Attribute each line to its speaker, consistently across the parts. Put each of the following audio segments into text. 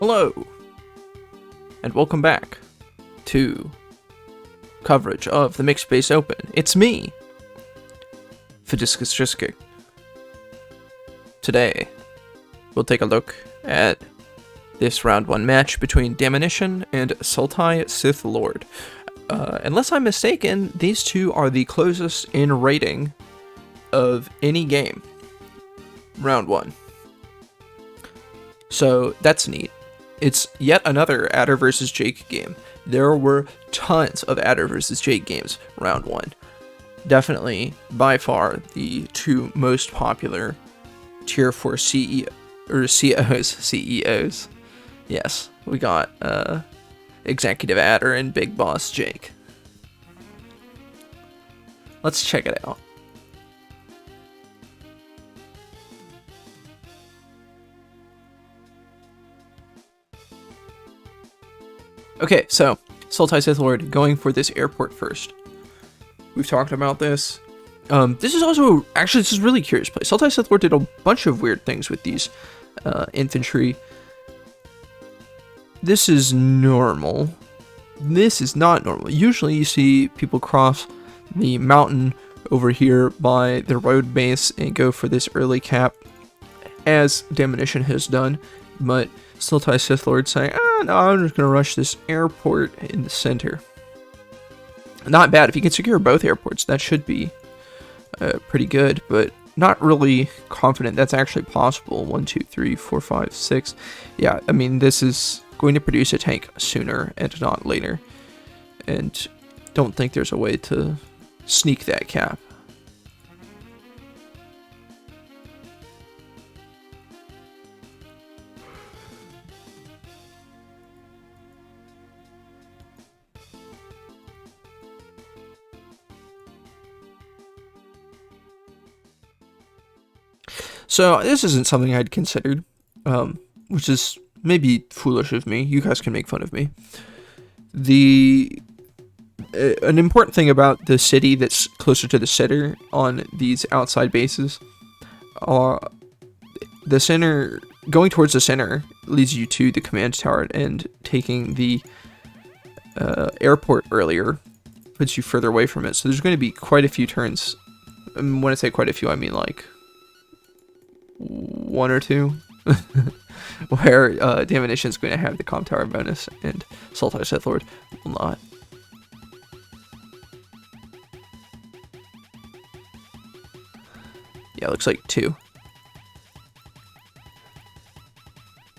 Speaker 1: Hello, and welcome back to coverage of the Mixed Base Open. It's me, Fidiscus Triskic. Today, we'll take a look at this round 1 match between Damminition and SultaiSithLord. Unless I'm mistaken, these two are the closest in rating of any game. Round 1. So, that's neat. It's yet another Adder vs. Jake game. There were tons of Adder vs. Jake games round 1. Definitely, by far, the two most popular Tier 4 CEOs. Yes, we got Executive Adder and Big Boss Jake. Let's check it out. Okay, so, SultaiSithLord going for this airport first. We've talked about this. This is also, actually, this is a really curious place. SultaiSithLord did a bunch of weird things with these infantry. This is normal. This is not normal. Usually you see people cross the mountain over here by the road base and go for this early cap, as Damminition has done, but SultaiSithLord saying, no, I'm just going to rush this airport in the center. Not bad. If you can secure both airports, that should be pretty good, but not really confident that's actually possible. 1, 2, 3, 4, 5, 6. Yeah, I mean, this is going to produce a tank sooner and not later. And don't think there's a way to sneak that cap. So, this isn't something I'd considered, which is maybe foolish of me. You guys can make fun of me. An important thing about the city that's closer to the center on these outside bases, the center, going towards the center leads you to the command tower, and taking the airport earlier puts you further away from it. So there's going to be quite a few turns. When I say quite a few, I mean like 1 or 2, where Damminition is going to have the comm tower bonus, and SultaiSithLord will not. Yeah, looks like 2.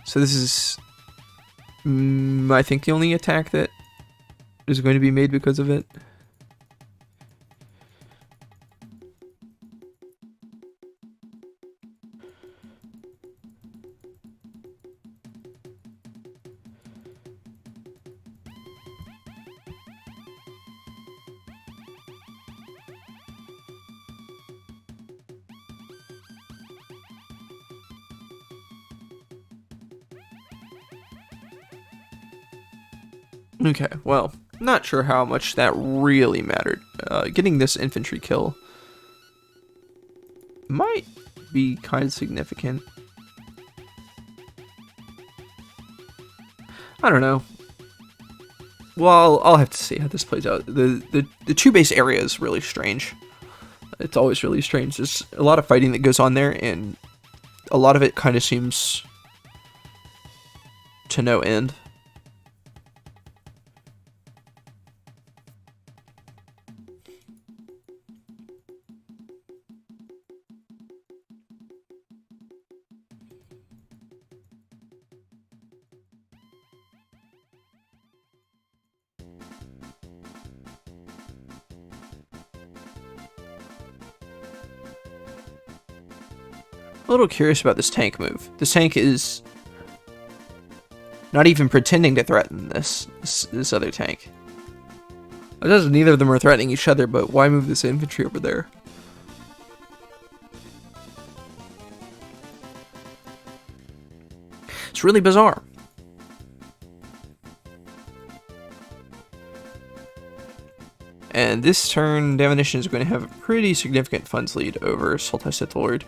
Speaker 1: So this is, I think, the only attack that is going to be made because of it. Okay, well, not sure how much that really mattered. Getting this infantry kill might be kind of significant. I don't know. Well, I'll have to see how this plays out. The 2-base area is really strange. It's always really strange. There's a lot of fighting that goes on there, and a lot of it kind of seems to no end. A little curious about this tank move. This tank is not even pretending to threaten this other tank. It doesn't. Neither of them are threatening each other, but why move this infantry over there? It's really bizarre. And this turn, Damminition is going to have a pretty significant funds lead over SultaiSithLord.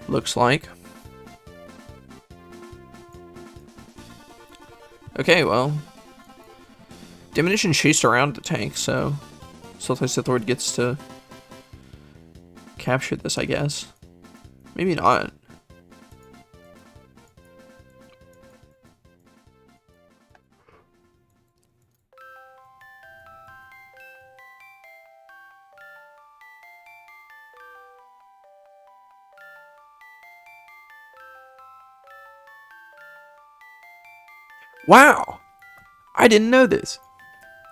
Speaker 1: Looks like. Okay, well. Damminition chased around the tank, so SultaiSithLord gets to capture this, I guess. Maybe not. Wow! I didn't know this.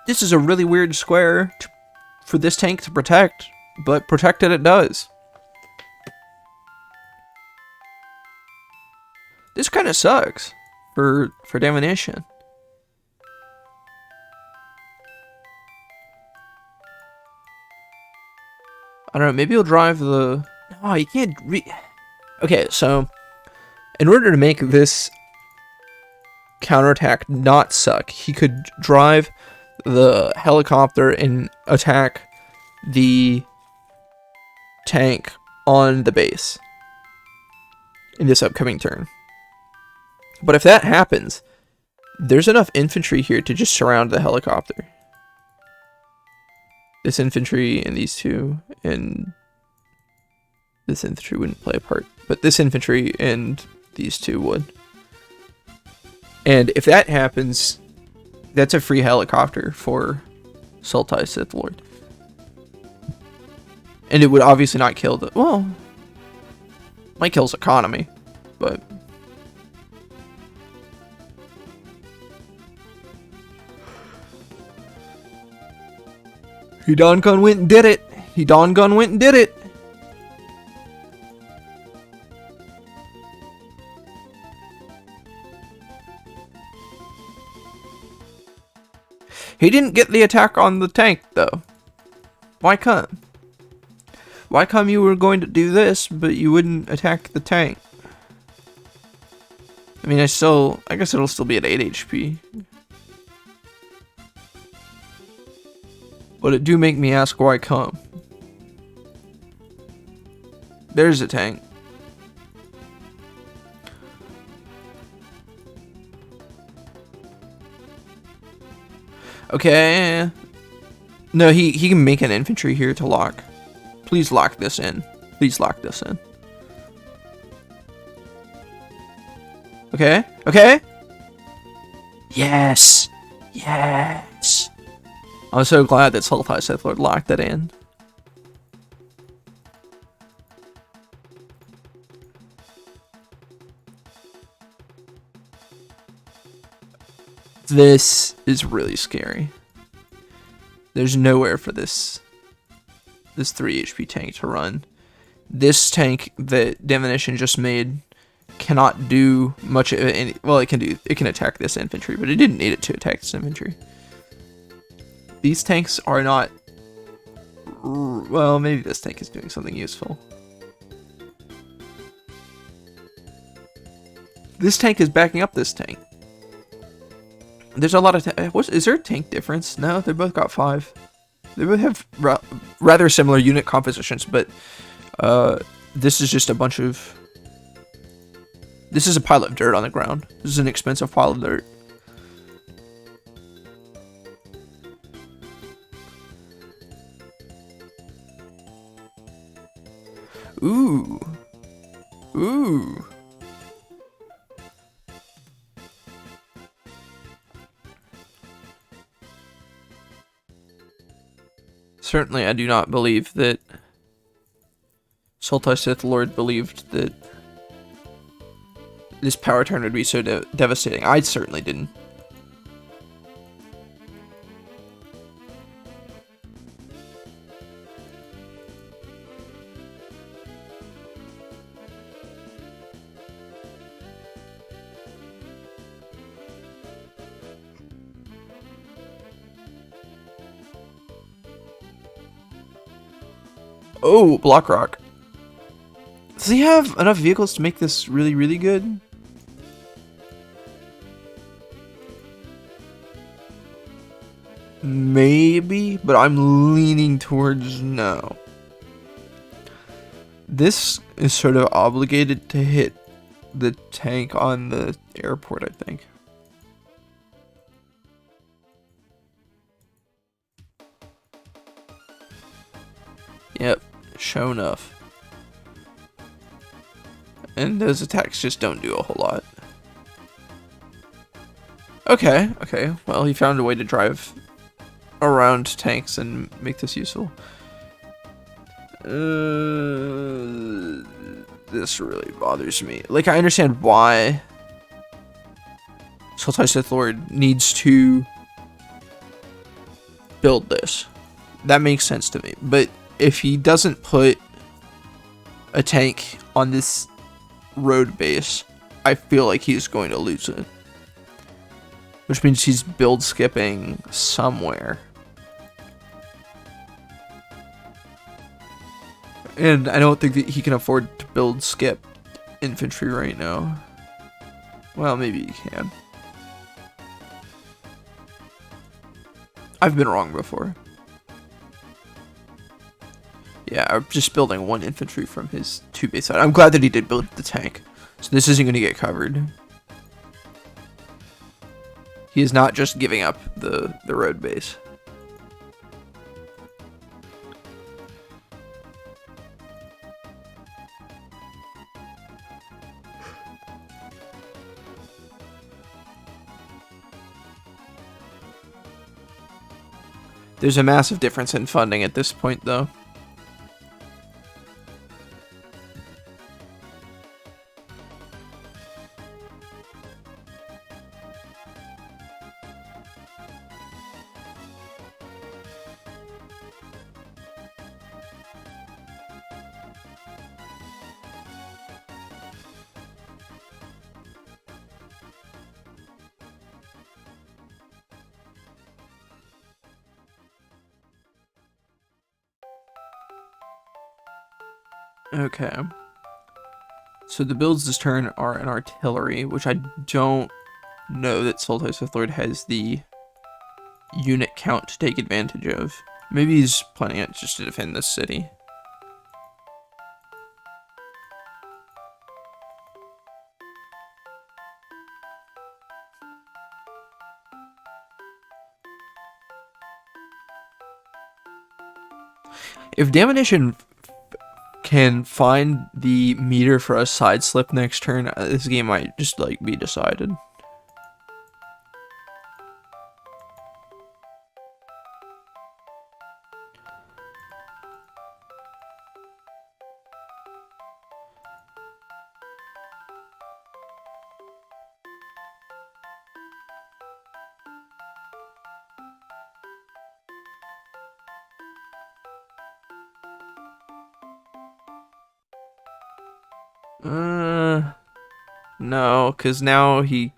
Speaker 1: This is a really weird square for this tank to protect, but protect it does. This kind of sucks for Damminition. I don't know, maybe he'll drive the... Oh, you can't Okay, so in order to make this counterattack not suck, he could drive the helicopter and attack the tank on the base in this upcoming turn. But if that happens, there's enough infantry here to just surround the helicopter. This infantry and these two, and this infantry wouldn't play a part, but this infantry and these two would. And if that happens, that's a free helicopter for SultaiSithLord. And it would obviously not kill the... Well, might kill his economy, but... He done went and did it! He done went and did it! He didn't get the attack on the tank, though. Why come? Why come you were going to do this, but you wouldn't attack the tank? I mean, I guess it'll still be at 8 HP. But it do make me ask why come. There's a tank. Okay. No, he can make an infantry here to lock. Please lock this in. Please lock this in. Okay. Okay. Yes. Yes. I'm so glad that SultaiSithLord locked that in. This is really scary. There's nowhere for this 3 HP tank to run. This tank that Damminition just made cannot do much of any. Well, it can attack this infantry, but it didn't need it to attack this infantry. These tanks are not... Well, maybe this tank is doing something useful. This tank is backing up this tank. There's a lot of... Is there a tank difference? No, they both got 5. They both have rather similar unit compositions, but this is just a bunch of... This is a pile of dirt on the ground. This is an expensive pile of dirt. Ooh. Ooh. Certainly, I do not believe that SultaiSithLord believed that this power turn would be so devastating. I certainly didn't. Oh, Block Rock. Does he have enough vehicles to make this really, really good? Maybe, but I'm leaning towards no. This is sort of obligated to hit the tank on the airport, I think. Show enough. And those attacks just don't do a whole lot. Okay, okay. Well, he found a way to drive around tanks and make this useful. This really bothers me. Like, I understand why SultaiSithLord needs to build this. That makes sense to me. But if he doesn't put a tank on this road base, I feel like he's going to lose it. Which means he's build skipping somewhere. And I don't think that he can afford to build skip infantry right now. Well, maybe he can. I've been wrong before. Yeah, I'm just building one infantry from his 2 base side. I'm glad that he did build the tank. So this isn't going to get covered. He is not just giving up the road base. There's a massive difference in funding at this point, though. Okay. So the builds this turn are an artillery, which I don't know that SultaiSithLord has the unit count to take advantage of. Maybe he's planning it just to defend this city. If Damminition can find the meter for a side slip next turn, this game might just like be decided. No, because now he...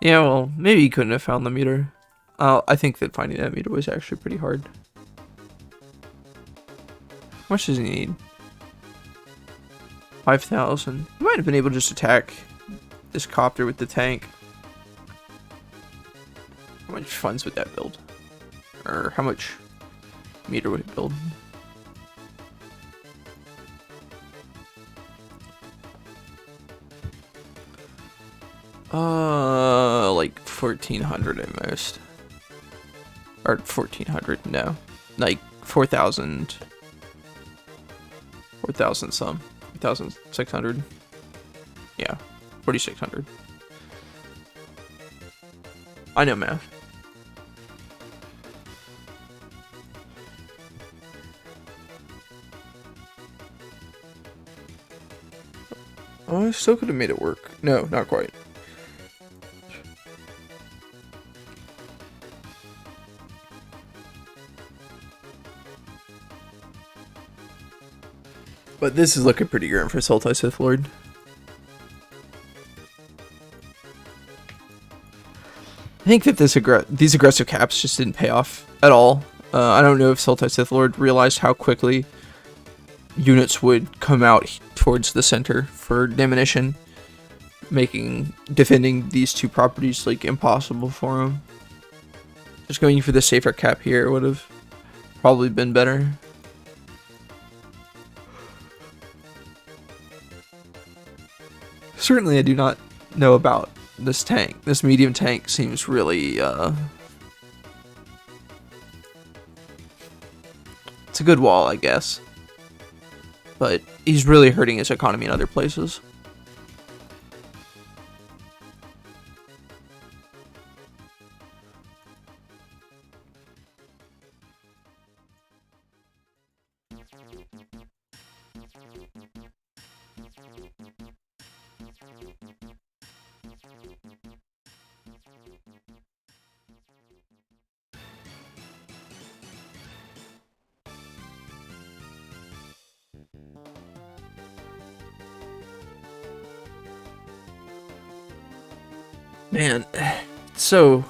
Speaker 1: Yeah, well, maybe he couldn't have found the meter. I think that finding that meter was actually pretty hard. How much does he need? 5,000. He might have been able to just attack this copter with the tank. How much funds would that build? Or how much meter would it build? Like 1,400 at most. Or 1,400, no. Like 4,000. 4,000 some. 4,600. Yeah, 4,600. I know math. Oh, I still could have made it work. No, not quite. But this is looking pretty grim for SultaiSithLord. I think that these aggressive caps just didn't pay off at all. I don't know if SultaiSithLord realized how quickly units would come out towards the center for Damminition, making defending these two properties like impossible for him. Just going for the safer cap here would have probably been better. Certainly I do not know about this tank. This medium tank seems really, it's a good wall, I guess. but he's really hurting his economy in other places. Man, so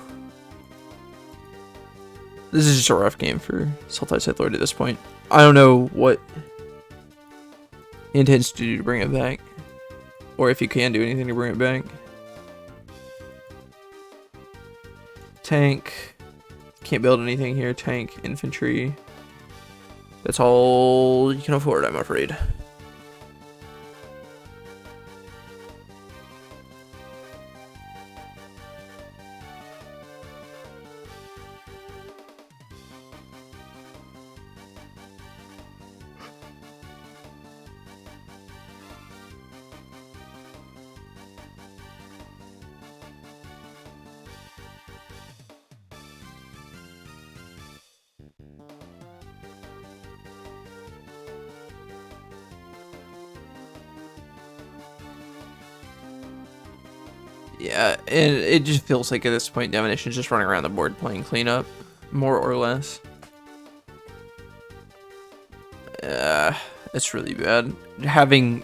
Speaker 1: this is just a rough game for SultaiSithLord at this point. I don't know what he intends to do to bring it back, or if he can do anything to bring it back. Tank, can't build anything here. Tank, infantry. That's all you can afford, I'm afraid. Yeah, and it just feels like at this point Damminition is just running around the board playing cleanup, more or less. It's really bad. Having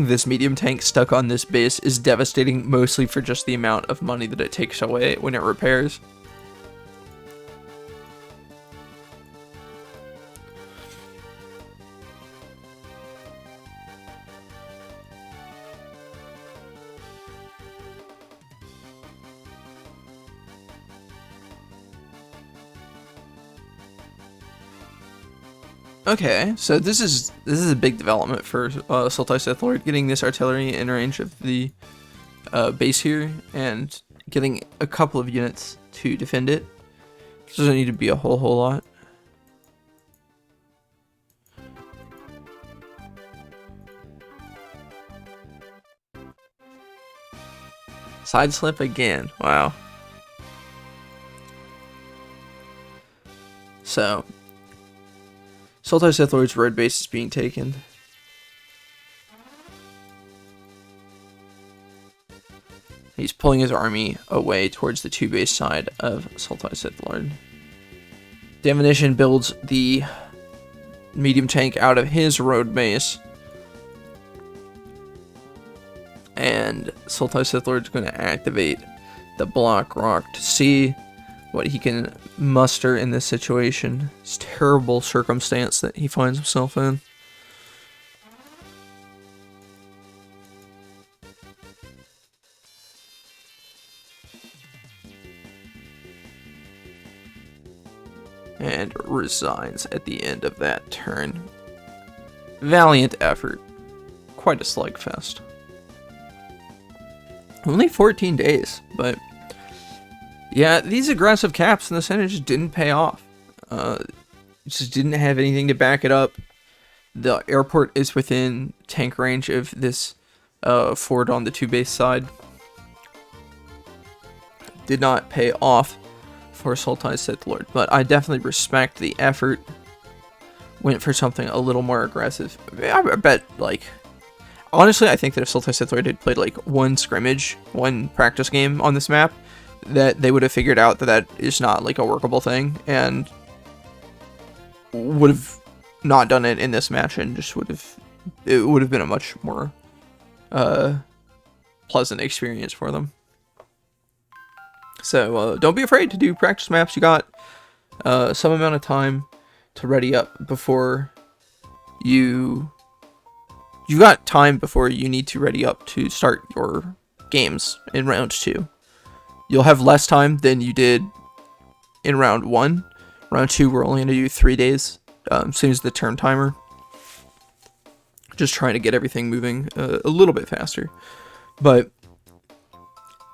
Speaker 1: this medium tank stuck on this base is devastating, mostly for just the amount of money that it takes away when it repairs. Okay, so this is a big development for SultaiSithLord, getting this artillery in range of the base here and getting a couple of units to defend it. Doesn't need to be a whole lot. Side slip again. Wow. So SultaiSithLord's road base is being taken. He's pulling his army away towards the 2-base side of SultaiSithLord. Damminition builds the medium tank out of his road base. And SultaiSithLord's going to activate the Block Rock to see what he can muster in this situation. It's a terrible circumstance that he finds himself in. And resigns at the end of that turn. Valiant effort. Quite a slugfest. Only 14 days, but yeah, these aggressive caps in the center just didn't pay off. Just didn't have anything to back it up. The airport is within tank range of this fort on the 2-base side. Did not pay off for SultaiSithLord, but I definitely respect the effort. Went for something a little more aggressive. I bet, like, honestly, I think that if SultaiSithLord had played like one scrimmage, one practice game on this map, that they would have figured out that that is not like a workable thing, and would have not done it in this match, and just it would have been a much more pleasant experience for them. So don't be afraid to do practice maps. You got some amount of time to ready up before you got time before you need to ready up to start your games in round 2. You'll have less time than you did in round 1. Round 2, we're only going to do 3 days, same as the turn timer. Just trying to get everything moving a little bit faster. But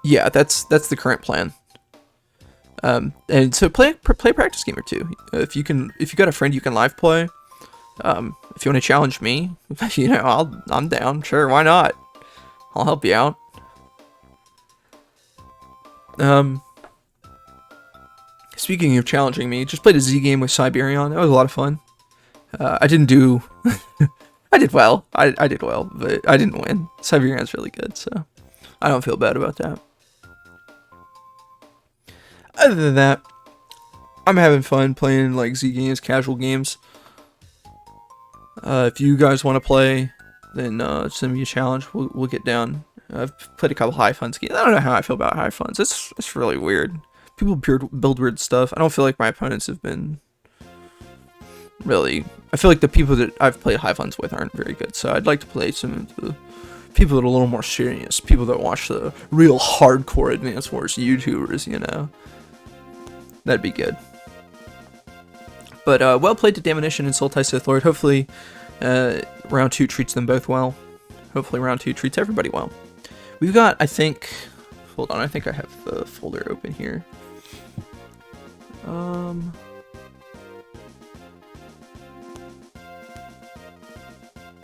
Speaker 1: yeah, that's the current plan. And so play a practice game or two. If you got a friend you can live play. If if you want to challenge me, I'm down. Sure, why not? I'll help you out. Speaking of challenging me, just played a Z game with Siberian. That was a lot of fun. I didn't do... I did well. I did well, but I didn't win. Siberian's really good, so I don't feel bad about that. Other than that, I'm having fun playing like Z games, casual games. If you guys want to play, then send me a challenge. We'll get down. I've played a couple high funds games. I don't know how I feel about high funds. It's really weird. People build weird stuff. I don't feel like my opponents have been really... I feel like the people that I've played high funds with aren't very good. So I'd like to play some of the people that are a little more serious. People that watch the real hardcore Advance Wars YouTubers, you know. That'd be good. But well played to Damminition and SultaiSithLord. Hopefully round 2 treats them both well. Hopefully round 2 treats everybody well. We've got, I think... Hold on, I think I have the folder open here.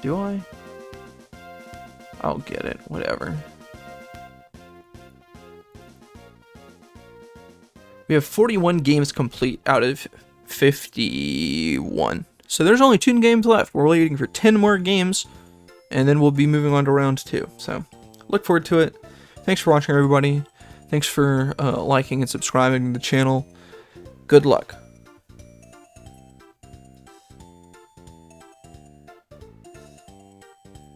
Speaker 1: Do I? I'll get it, whatever. We have 41 games complete out of 51. So there's only 2 games left. We're waiting for 10 more games, and then we'll be moving on to round 2. So look forward to it. Thanks for watching, everybody. Thanks for liking and subscribing to the channel. Good luck.